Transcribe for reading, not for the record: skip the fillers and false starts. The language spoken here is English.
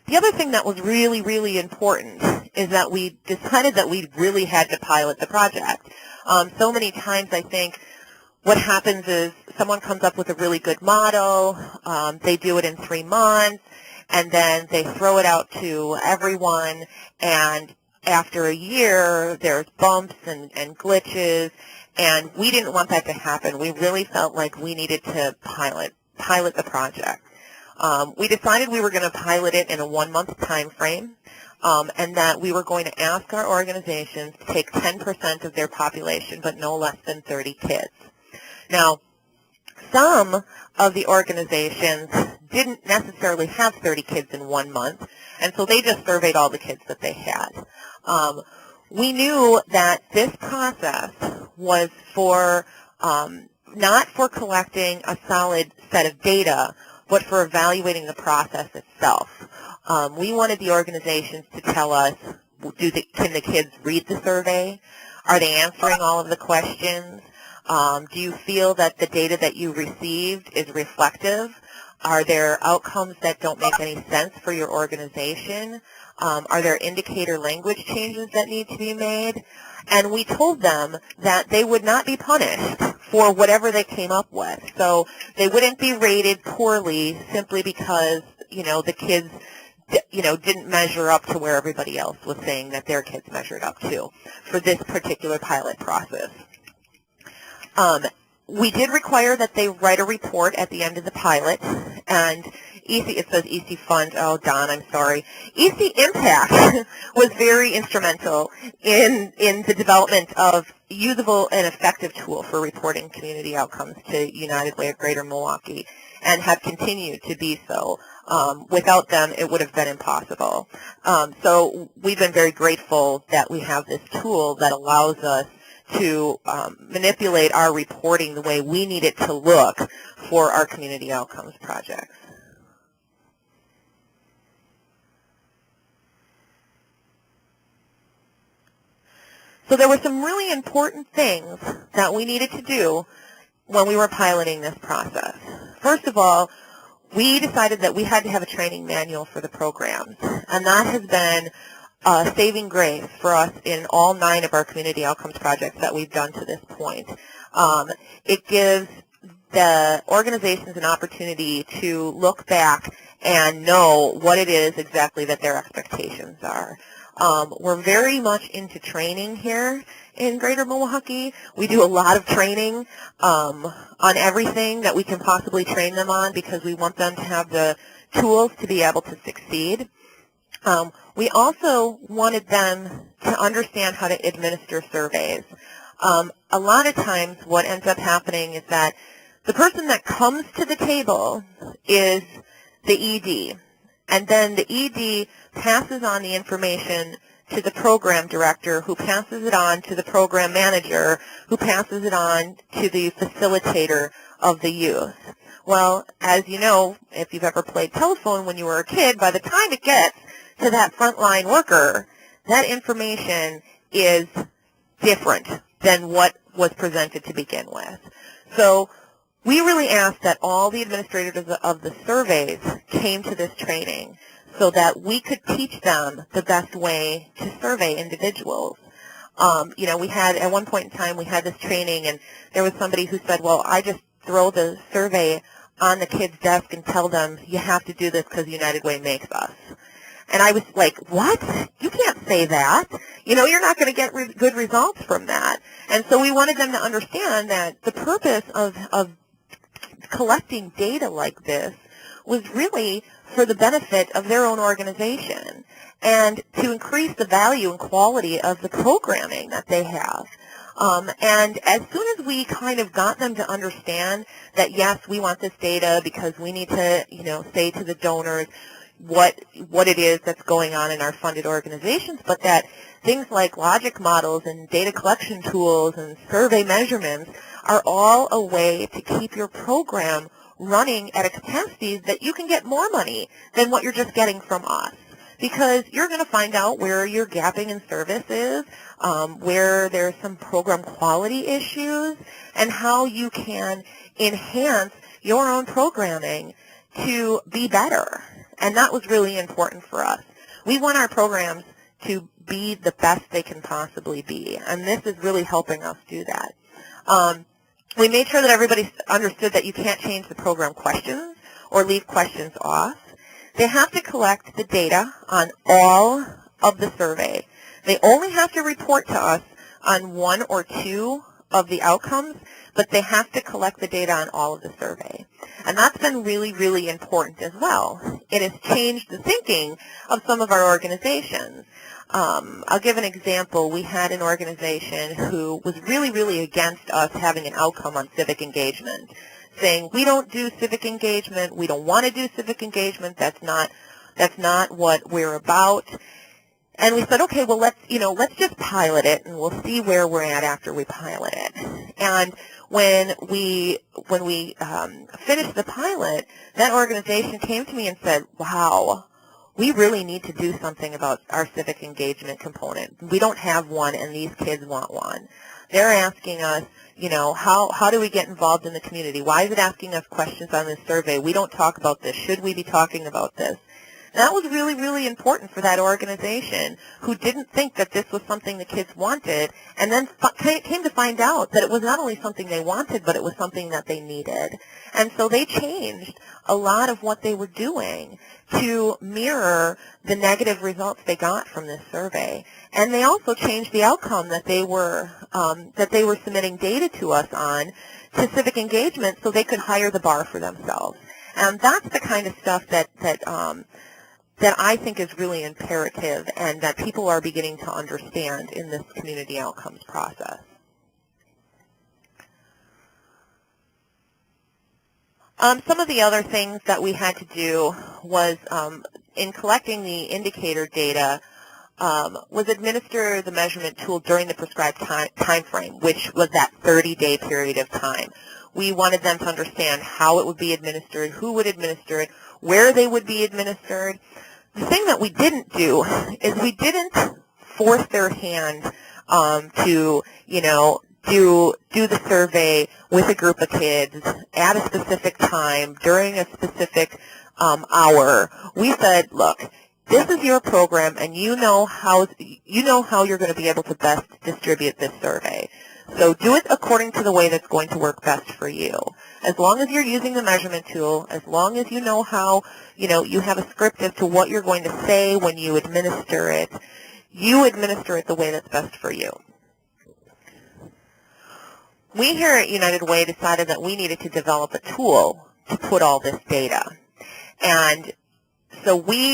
The other thing that was really, really important is that we decided that we really had to pilot the project. So many times I think what happens is someone comes up with a really good model, they do it in 3 months, and then they throw it out to everyone, and after a year there's bumps and glitches, and we didn't want that to happen. We really felt like we needed to pilot the project. We decided we were going to pilot it in a 1-month time frame, and that we were going to ask our organizations to take 10% of their population, but no less than 30 kids. Now, some of the organizations didn't necessarily have 30 kids in 1 month, and so they just surveyed all the kids that they had. We knew that this process was for not for collecting a solid set of data, but for evaluating the process itself. We wanted the organizations to tell us, can the kids read the survey? Are they answering all of the questions? Do you feel that the data that you received is reflective? Are there outcomes that don't make any sense for your organization? Are there indicator language changes that need to be made? And we told them that they would not be punished for whatever they came up with. So they wouldn't be rated poorly simply because, the kids, didn't measure up to where everybody else was saying that their kids measured up to for this particular pilot process. We did require that they write a report at the end of the pilot, and it says eCIFund. Oh, Don, I'm sorry. eCImpact was very instrumental in the development of usable and effective tool for reporting community outcomes to United Way of Greater Milwaukee, and have continued to be so. Without them, it would have been impossible. So we've been very grateful that we have this tool that allows us to manipulate our reporting the way we need it to look for our community outcomes projects. So there were some really important things that we needed to do when we were piloting this process. First of all, we decided that we had to have a training manual for the programs, and that has been saving grace for us in all 9 of our community outcomes projects that we've done to this point. It gives the organizations an opportunity to look back and know what it is exactly that their expectations are. We're very much into training here in Greater Milwaukee. We do a lot of training on everything that we can possibly train them on because we want them to have the tools to be able to succeed. We also wanted them to understand how to administer surveys. A lot of times what ends up happening is that the person that comes to the table is the ED, and then the ED passes on the information to the program director, who passes it on to the program manager, who passes it on to the facilitator of the youth. Well, as you know, if you've ever played telephone when you were a kid, by the time it gets to that frontline worker, that information is different than what was presented to begin with. So we really asked that all the administrators of the surveys came to this training so that we could teach them the best way to survey individuals. We had, at one point in time, we had this training, and there was somebody who said, well, I just throw the survey on the kid's desk and tell them, you have to do this because United Way makes us. And I was like, what? You can't say that. You're not going to get good results from that. And so we wanted them to understand that the purpose of collecting data like this was really for the benefit of their own organization and to increase the value and quality of the programming that they have. And as soon as we kind of got them to understand that, yes, we want this data because we need to, say to the donors what it is that's going on in our funded organizations, but that things like logic models and data collection tools and survey measurements are all a way to keep your program running at a capacity that you can get more money than what you're just getting from us. Because you're going to find out where your gapping in service is, where there's some program quality issues, and how you can enhance your own programming to be better. And that was really important for us. We want our programs to be the best they can possibly be, and this is really helping us do that. We made sure that everybody understood that you can't change the program questions or leave questions off. They have to collect the data on all of the survey. They only have to report to us on 1 or 2 of the outcomes, but they have to collect the data on all of the survey. And that's been really, really important as well. It has changed the thinking of some of our organizations. I'll give an example. We had an organization who was really, really against us having an outcome on civic engagement, saying, we don't do civic engagement, we don't want to do civic engagement, that's not what we're about. And we said, okay, well, let's just pilot it, and we'll see where we're at after we pilot it. And when we finished the pilot, that organization came to me and said, wow, we really need to do something about our civic engagement component. We don't have one, and these kids want one. They're asking us, how do we get involved in the community? Why is it asking us questions on this survey? We don't talk about this. Should we be talking about this? That was really, really important for that organization, who didn't think that this was something the kids wanted, and then came to find out that it was not only something they wanted, but it was something that they needed. And so they changed a lot of what they were doing to mirror the negative results they got from this survey. And they also changed the outcome that they were submitting data to us on to civic engagement, so they could higher the bar for themselves. And that's the kind of stuff that I think is really imperative, and that people are beginning to understand in this community outcomes process. Some of the other things that we had to do was, in collecting the indicator data, was administer the measurement tool during the prescribed time frame, which was that 30-day period of time. We wanted them to understand how it would be administered, who would administer it, where they would be administered. The thing that we didn't do is we didn't force their hand to, do the survey with a group of kids at a specific time during a specific hour. We said, look, this is your program, and you know how you're going to be able to best distribute this survey. So do it according to the way that's going to work best for you. As long as you're using the measurement tool, as long as you know how, you have a script as to what you're going to say when you administer it, you administer it the way that's best for you. We here at United Way decided that we needed to develop a tool to put all this data. And so we